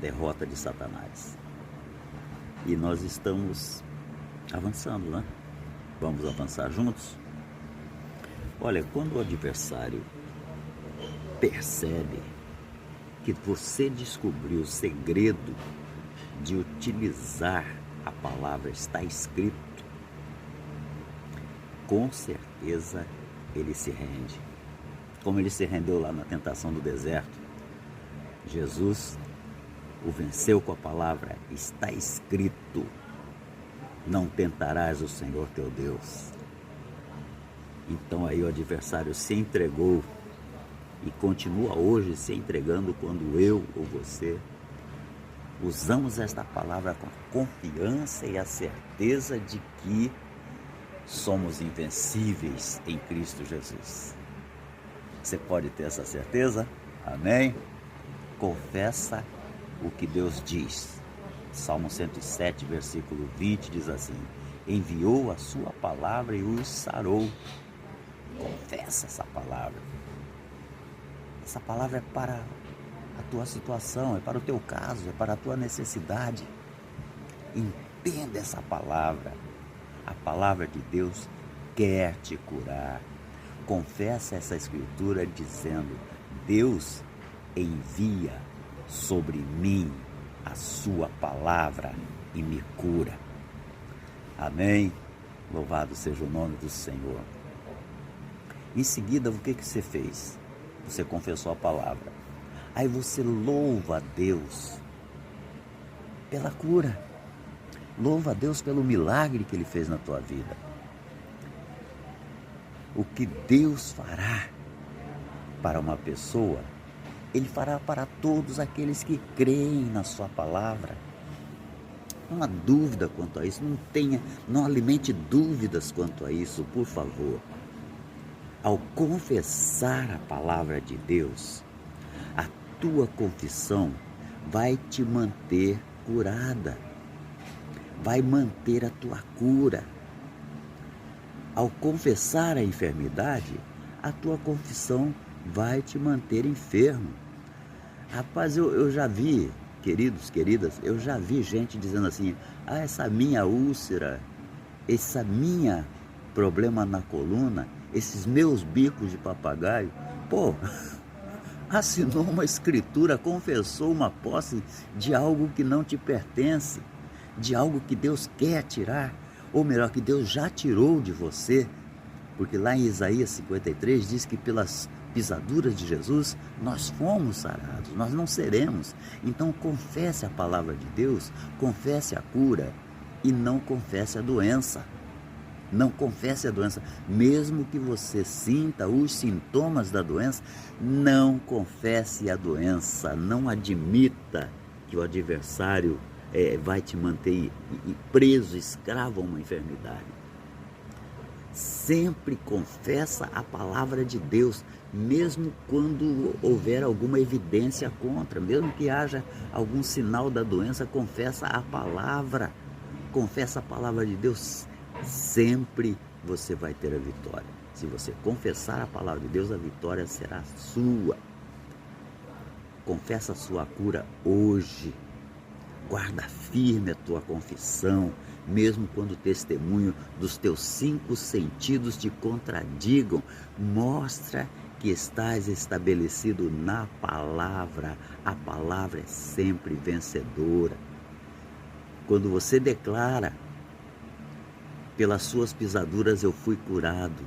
derrota de Satanás. E nós estamos avançando, né? Vamos avançar juntos? Olha, quando o adversário percebe que você descobriu o segredo de utilizar a palavra está escrito, com certeza ele se rende. Como ele se rendeu lá na tentação do deserto, Jesus o venceu com a palavra, está escrito, não tentarás o Senhor teu Deus. Então aí o adversário se entregou e continua hoje se entregando quando eu ou você usamos esta palavra com a confiança e a certeza de que somos invencíveis em Cristo Jesus. Você pode ter essa certeza? Amém? Confessa o que Deus diz. Salmo 107, versículo 20 diz assim: enviou a sua palavra e os sarou. Confessa essa palavra. Essa palavra é para a tua situação, é para o teu caso, é para a tua necessidade. Entenda essa palavra. A palavra de Deus quer te curar. Confessa essa escritura dizendo: Deus envia sobre mim a sua palavra e me cura. Amém? Louvado seja o nome do Senhor. Em seguida, o que você fez? Você confessou a palavra. Aí você louva a Deus pela cura. Louva a Deus pelo milagre que Ele fez na tua vida. O que Deus fará para uma pessoa, Ele fará para todos aqueles que creem na sua palavra. Não há dúvida quanto a isso, não alimente dúvidas quanto a isso, por favor. Ao confessar a palavra de Deus, a tua confissão vai te manter curada, vai manter a tua cura. Ao confessar a enfermidade, a tua confissão vai te manter enfermo. Rapaz, eu já vi, queridos, queridas, eu já vi gente dizendo assim: essa minha úlcera, essa minha problema na coluna, esses meus bicos de papagaio, assinou uma escritura, confessou uma posse de algo que não te pertence, de algo que Deus quer tirar, ou melhor, que Deus já tirou de você, porque lá em Isaías 53 diz que pelas pisaduras de Jesus nós fomos sarados, nós não seremos. Então confesse a palavra de Deus, confesse a cura e não confesse a doença. Não confesse a doença, mesmo que você sinta os sintomas da doença, não confesse a doença, não admita que o adversário vai te manter preso, escravo a uma enfermidade. Sempre confessa a palavra de Deus, mesmo quando houver alguma evidência contra, mesmo que haja algum sinal da doença, confessa a palavra de Deus. Sempre você vai ter a vitória. Se você confessar a palavra de Deus, a vitória será sua. Confessa a sua cura hoje. Guarda firme a tua confissão, mesmo quando o testemunho dos teus 5 sentidos te contradigam. Mostra que estás estabelecido na palavra. A palavra é sempre vencedora. Quando você declara: pelas suas pisaduras eu fui curado,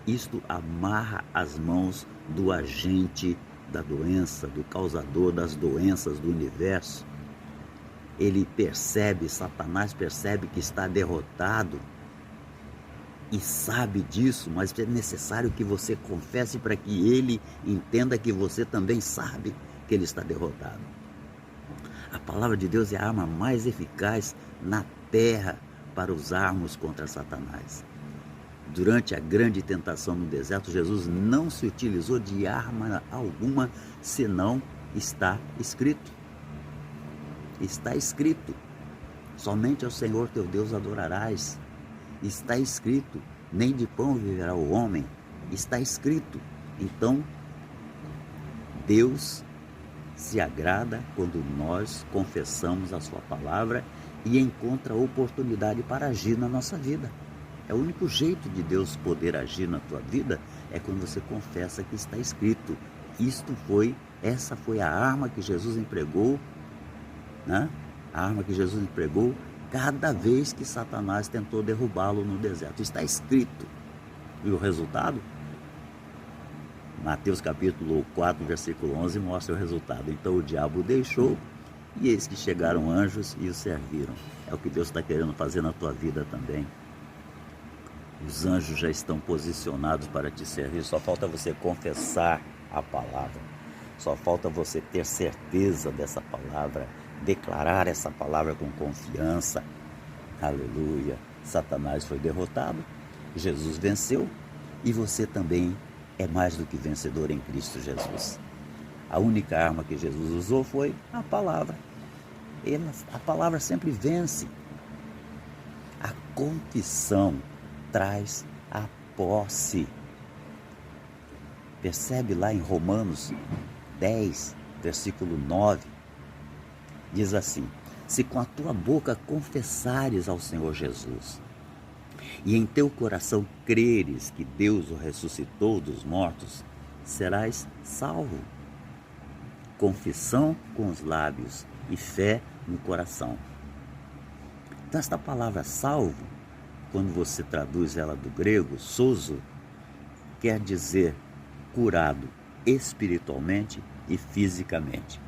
isto amarra as mãos do agente da doença, do causador das doenças do universo. Ele percebe, Satanás percebe que está derrotado e sabe disso, mas é necessário que você confesse para que ele entenda que você também sabe que ele está derrotado. A palavra de Deus é a arma mais eficaz na terra para usarmos contra Satanás. Durante a grande tentação no deserto, Jesus não se utilizou de arma alguma, senão está escrito. Está escrito: somente ao Senhor teu Deus adorarás. Está escrito: nem de pão viverá o homem. Está escrito. Então, Deus se agrada quando nós confessamos a sua palavra e encontra oportunidade para agir na nossa vida. É o único jeito de Deus poder agir na tua vida é quando você confessa que está escrito. Essa foi a arma que Jesus empregou, né? A arma que Jesus empregou cada vez que Satanás tentou derrubá-lo no deserto. Está escrito. E o resultado? Mateus capítulo 4, versículo 11 mostra o resultado. Então o diabo o deixou e eis que chegaram anjos e o serviram. É o que Deus está querendo fazer na tua vida também. Os anjos já estão posicionados para te servir. Só falta você confessar a palavra. Só falta você ter certeza dessa palavra, declarar essa palavra com confiança. Aleluia. Satanás foi derrotado, Jesus venceu e você também é mais do que vencedor em Cristo Jesus. A única arma que Jesus usou foi a palavra. A palavra sempre vence. A confissão traz a posse. Percebe lá em Romanos 10, versículo 9, diz assim: se com a tua boca confessares ao Senhor Jesus e em teu coração creres que Deus o ressuscitou dos mortos, serás salvo. Confissão com os lábios e fé no coração. Então esta palavra salvo, quando você traduz ela do grego, sozo, quer dizer curado espiritualmente e fisicamente.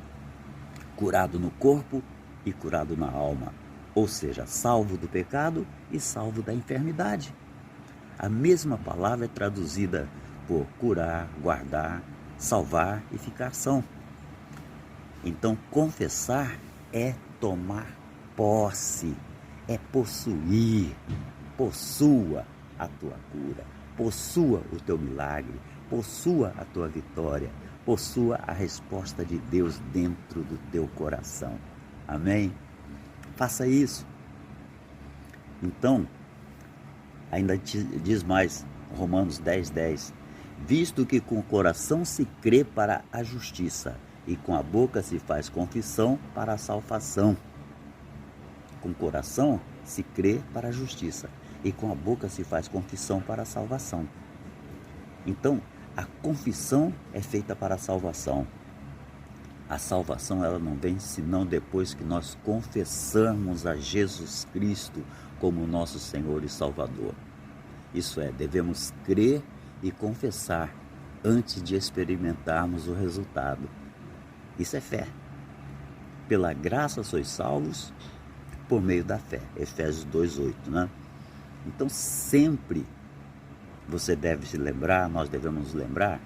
Curado no corpo e curado na alma. Ou seja, salvo do pecado e salvo da enfermidade. A mesma palavra é traduzida por curar, guardar, salvar e ficar são. Então, confessar é tomar posse, é possuir. Possua a tua cura, possua o teu milagre, possua a tua vitória, possua a resposta de Deus dentro do teu coração. Amém? Faça isso. Então, ainda diz mais, Romanos 10:10, visto que com o coração se crê para a justiça e com a boca se faz confissão para a salvação. Com o coração se crê para a justiça e com a boca se faz confissão para a salvação. Então, a confissão é feita para a salvação. A salvação ela não vem senão depois que nós confessamos a Jesus Cristo como nosso Senhor e Salvador. Isso é, devemos crer e confessar antes de experimentarmos o resultado. Isso é fé. Pela graça sois salvos por meio da fé. Efésios 2:8, né? Então sempre você deve se lembrar, nós devemos lembrar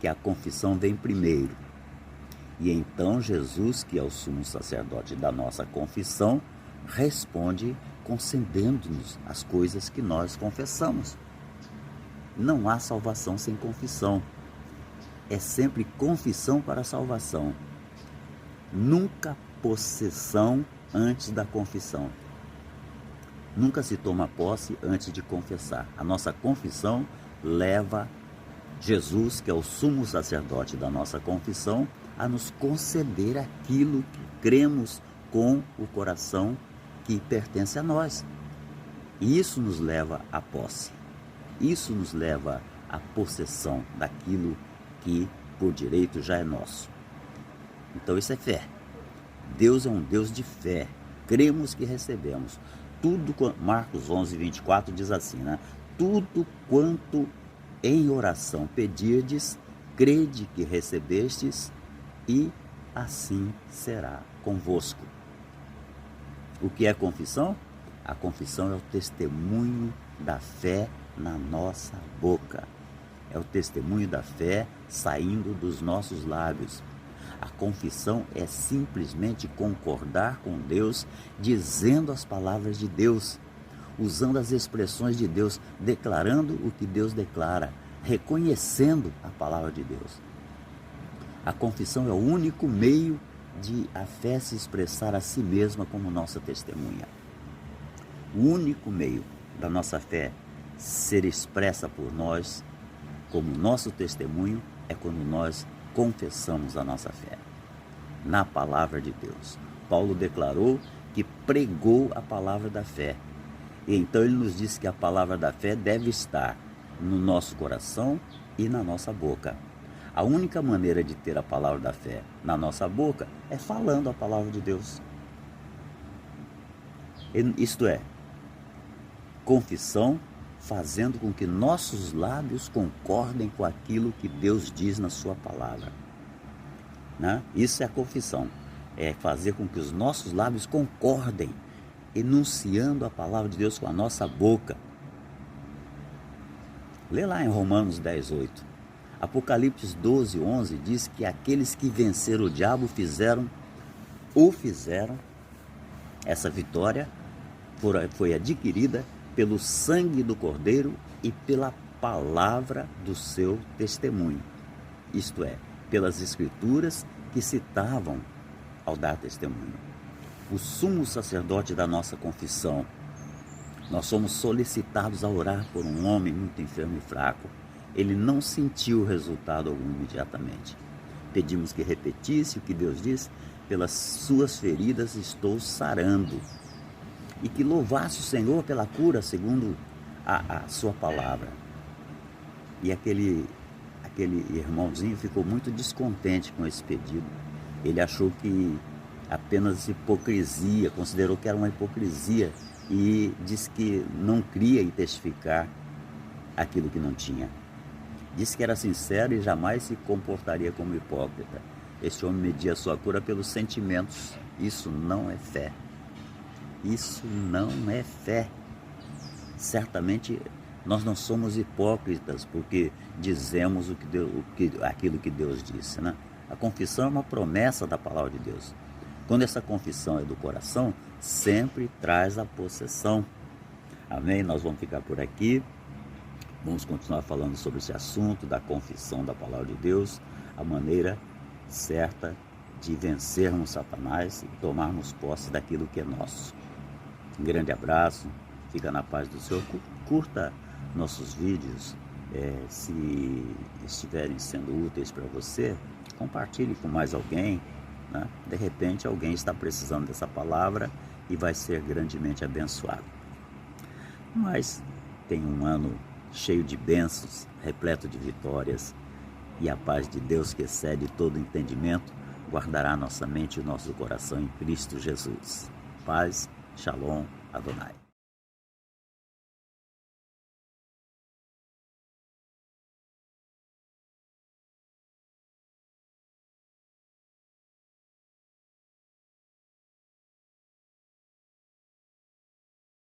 que a confissão vem primeiro. E então Jesus, que é o sumo sacerdote da nossa confissão, responde concedendo-nos as coisas que nós confessamos. Não há salvação sem confissão. É sempre confissão para a salvação. Nunca possessão antes da confissão. Nunca se toma posse antes de confessar. A nossa confissão leva Jesus, que é o sumo sacerdote da nossa confissão, a nos conceder aquilo que cremos com o coração que pertence a nós. E isso nos leva à posse. Isso nos leva à possessão daquilo que por direito já é nosso. Então isso é fé. Deus é um Deus de fé. Cremos que recebemos. Marcos 11:24 diz assim, né? Tudo quanto em oração pedirdes, crede que recebestes e assim será convosco. O que é confissão? A confissão é o testemunho da fé na nossa boca. É o testemunho da fé saindo dos nossos lábios. A confissão é simplesmente concordar com Deus, dizendo as palavras de Deus, usando as expressões de Deus, declarando o que Deus declara, reconhecendo a palavra de Deus. A confissão é o único meio de a fé se expressar a si mesma como nossa testemunha. O único meio da nossa fé ser expressa por nós como nosso testemunho é quando nós confessamos a nossa fé. na palavra de Deus. Paulo declarou que pregou a palavra da fé. E então ele nos diz que a palavra da fé deve estar no nosso coração e na nossa boca. A única maneira de ter a palavra da fé na nossa boca é falando a palavra de Deus. Isto é, confissão, fazendo com que nossos lábios concordem com aquilo que Deus diz na sua palavra. Né? Isso é a confissão, é fazer com que os nossos lábios concordem, enunciando a palavra de Deus com a nossa boca. Lê lá em Romanos 10:8. Apocalipse 12:11 diz que aqueles que venceram o diabo fizeram, essa vitória foi adquirida pelo sangue do Cordeiro e pela palavra do seu testemunho. Isto é, pelas escrituras que citavam ao dar testemunho. O sumo sacerdote da nossa confissão, nós somos solicitados a orar por um homem muito enfermo e fraco. Ele não sentiu resultado algum imediatamente. Pedimos que repetisse o que Deus diz: pelas suas feridas estou sarando. E que louvasse o Senhor pela cura segundo a sua palavra. E aquele irmãozinho ficou muito descontente com esse pedido. Ele achou que apenas hipocrisia, considerou que era uma hipocrisia e disse que não cria e testificar aquilo que não tinha. Disse que era sincero e jamais se comportaria como hipócrita. Este homem media a sua cura pelos sentimentos. Isso não é fé. Isso não é fé. Certamente nós não somos hipócritas porque dizemos aquilo que Deus disse, né? A confissão é uma promessa da palavra de Deus. Quando essa confissão é do coração, sempre traz a possessão. Amém? Nós vamos ficar por aqui. Vamos continuar falando sobre esse assunto da confissão da palavra de Deus, a maneira certa de vencermos Satanás e tomarmos posse daquilo que é nosso. Um grande abraço, fica na paz do Senhor. Curta nossos vídeos, se estiverem sendo úteis para você, compartilhe com mais alguém, né? De repente alguém está precisando dessa palavra e vai ser grandemente abençoado. Mas tem um ano cheio de bênçãos, repleto de vitórias, e a paz de Deus, que excede todo entendimento, guardará nossa mente e o nosso coração em Cristo Jesus. Paz, Shalom, Adonai.